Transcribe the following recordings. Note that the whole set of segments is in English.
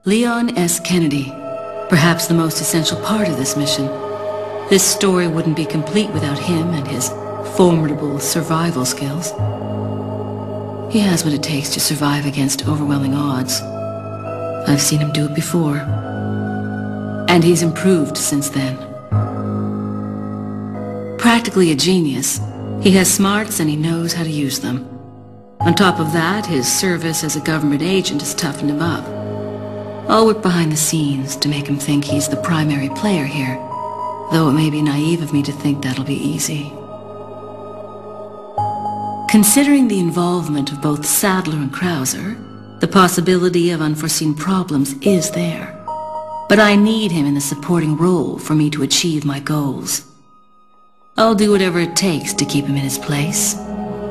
Leon S. Kennedy, perhaps the most essential part of this mission. This story wouldn't be complete without him and his formidable survival skills. He has what it takes to survive against overwhelming odds. I've seen him do it before. And he's improved since then. Practically a genius, he has smarts and he knows how to use them. On top of that, his service as a government agent has toughened him up. I'll work behind the scenes to make him think he's the primary player here, though it may be naive of me to think that'll be easy. Considering the involvement of both Sadler and Krauser, the possibility of unforeseen problems is there. But I need him in a supporting role for me to achieve my goals. I'll do whatever it takes to keep him in his place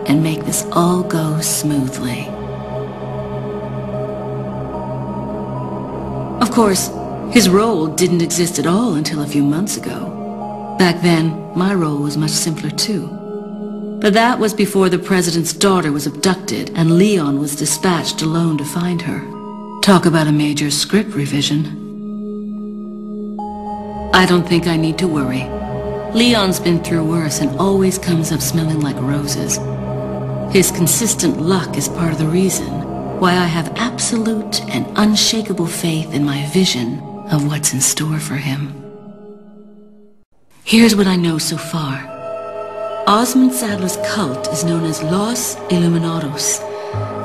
and make this all go smoothly. Of course, his role didn't exist at all until a few months ago. Back then, my role was much simpler too. But that was before the president's daughter was abducted and Leon was dispatched alone to find her. Talk about a major script revision. I don't think I need to worry. Leon's been through worse and always comes up smelling like roses. His consistent luck is part of the reason why I have absolute and unshakable faith in my vision of what's in store for him. Here's what I know so far. Osmond Sadler's cult is known as Los Illuminados.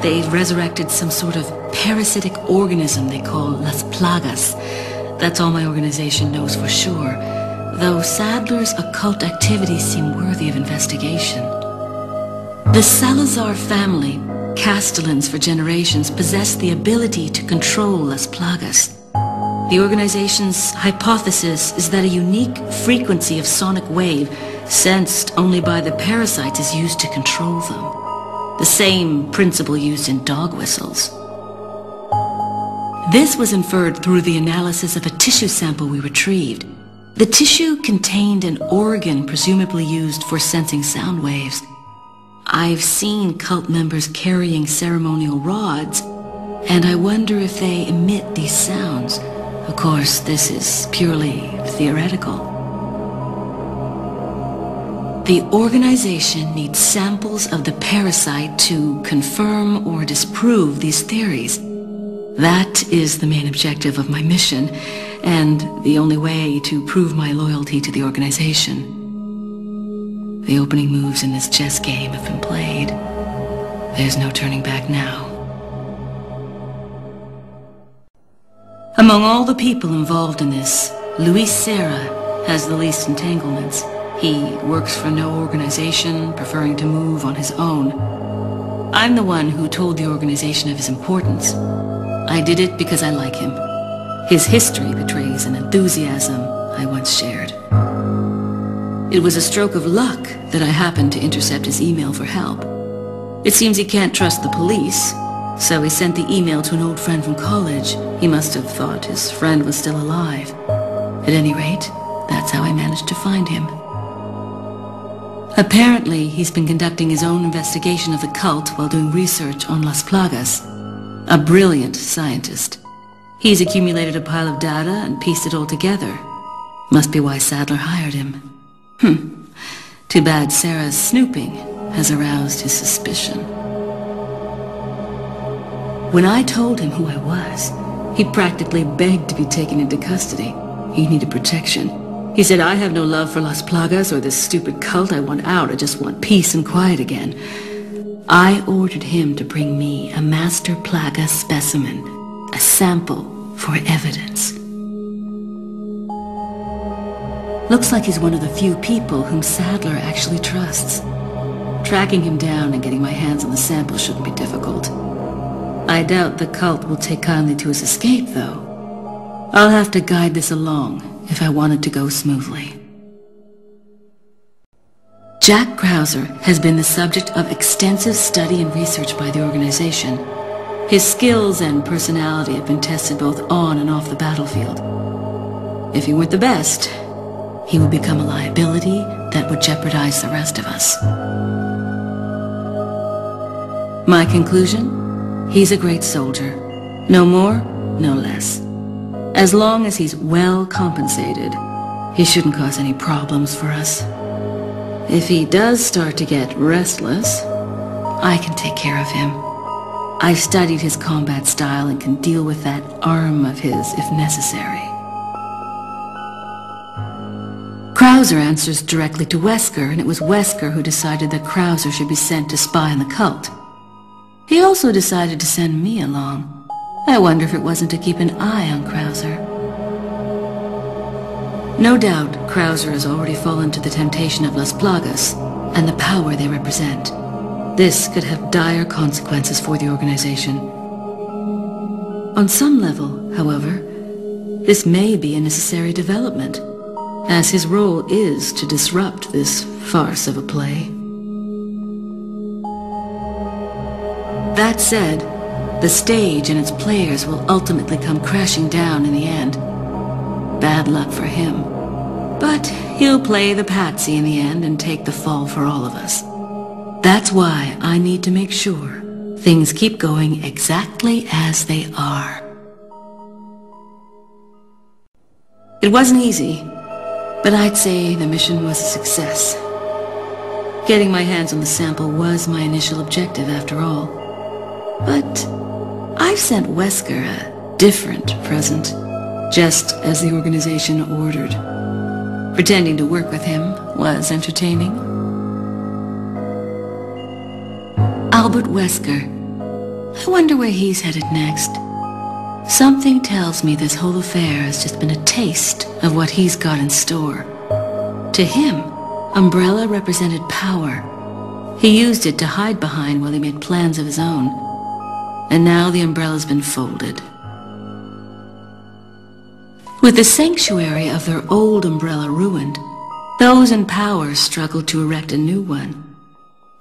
They resurrected some sort of parasitic organism they call Las Plagas. That's all my organization knows for sure, though Sadler's occult activities seem worthy of investigation. The Salazar family, Castellans for generations, possess the ability to control Las Plagas. The organization's hypothesis is that a unique frequency of sonic wave, sensed only by the parasites, is used to control them. The same principle used in dog whistles. This was inferred through the analysis of a tissue sample we retrieved. The tissue contained an organ presumably used for sensing sound waves. I've seen cult members carrying ceremonial rods, and I wonder if they emit these sounds. Of course, this is purely theoretical. The organization needs samples of the parasite to confirm or disprove these theories. That is the main objective of my mission, and the only way to prove my loyalty to the organization. The opening moves in this chess game have been played. There's no turning back now. Among all the people involved in this, Luis Serra has the least entanglements. He works for no organization, preferring to move on his own. I'm the one who told the organization of his importance. I did it because I like him. His history betrays an enthusiasm I once shared. It was a stroke of luck that I happened to intercept his email for help. It seems he can't trust the police, so he sent the email to an old friend from college. He must have thought his friend was still alive. At any rate, that's how I managed to find him. Apparently, he's been conducting his own investigation of the cult while doing research on Las Plagas. A brilliant scientist. He's accumulated a pile of data and pieced it all together. Must be why Sadler hired him. Too bad Sarah's snooping has aroused his suspicion. When I told him who I was, he practically begged to be taken into custody. He needed protection. He said, I have no love for Las Plagas or this stupid cult. I want out. I just want peace and quiet again. I ordered him to bring me a master Plaga specimen, a sample for evidence. Looks like he's one of the few people whom Sadler actually trusts. Tracking him down and getting my hands on the sample shouldn't be difficult. I doubt the cult will take kindly to his escape, though. I'll have to guide this along if I want it to go smoothly. Jack Krauser has been the subject of extensive study and research by the organization. His skills and personality have been tested both on and off the battlefield. If he weren't the best, he would become a liability that would jeopardize the rest of us. My conclusion? He's a great soldier. No more no less. As long as he's well compensated, he shouldn't cause any problems for us. If he does start to get restless, I can take care of him. I've studied his combat style and can deal with that arm of his if necessary. Krauser answers directly to Wesker, and it was Wesker who decided that Krauser should be sent to spy on the cult. He also decided to send me along. I wonder if it wasn't to keep an eye on Krauser. No doubt, Krauser has already fallen to the temptation of Las Plagas and the power they represent. This could have dire consequences for the organization. On some level, however, this may be a necessary development, as his role is to disrupt this farce of a play. That said, the stage and its players will ultimately come crashing down in the end. Bad luck for him. But he'll play the patsy in the end and take the fall for all of us. That's why I need to make sure things keep going exactly as they are. It wasn't easy, but I'd say the mission was a success. Getting my hands on the sample was my initial objective after all. But I've sent Wesker a different present, just as the organization ordered. Pretending to work with him was entertaining. Albert Wesker. I wonder where he's headed next. Something tells me this whole affair has just been a taste of what he's got in store. To him, Umbrella represented power. He used it to hide behind while he made plans of his own. And now the Umbrella's been folded. With the sanctuary of their old Umbrella ruined, those in power struggle to erect a new one.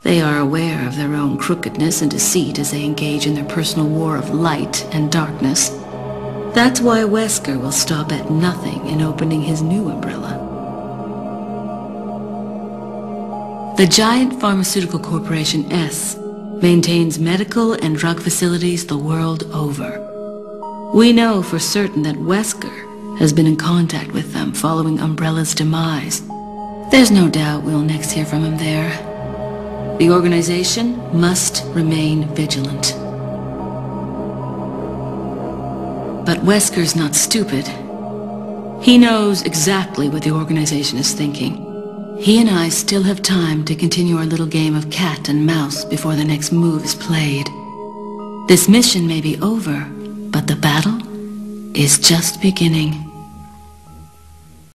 They are aware of their own crookedness and deceit as they engage in their personal war of light and darkness. That's why Wesker will stop at nothing in opening his new Umbrella. The giant pharmaceutical corporation S maintains medical and drug facilities the world over. We know for certain that Wesker has been in contact with them following Umbrella's demise. There's no doubt we'll next hear from him there. The organization must remain vigilant. But Wesker's not stupid. He knows exactly what the organization is thinking. He and I still have time to continue our little game of cat and mouse before the next move is played. This mission may be over, but the battle is just beginning.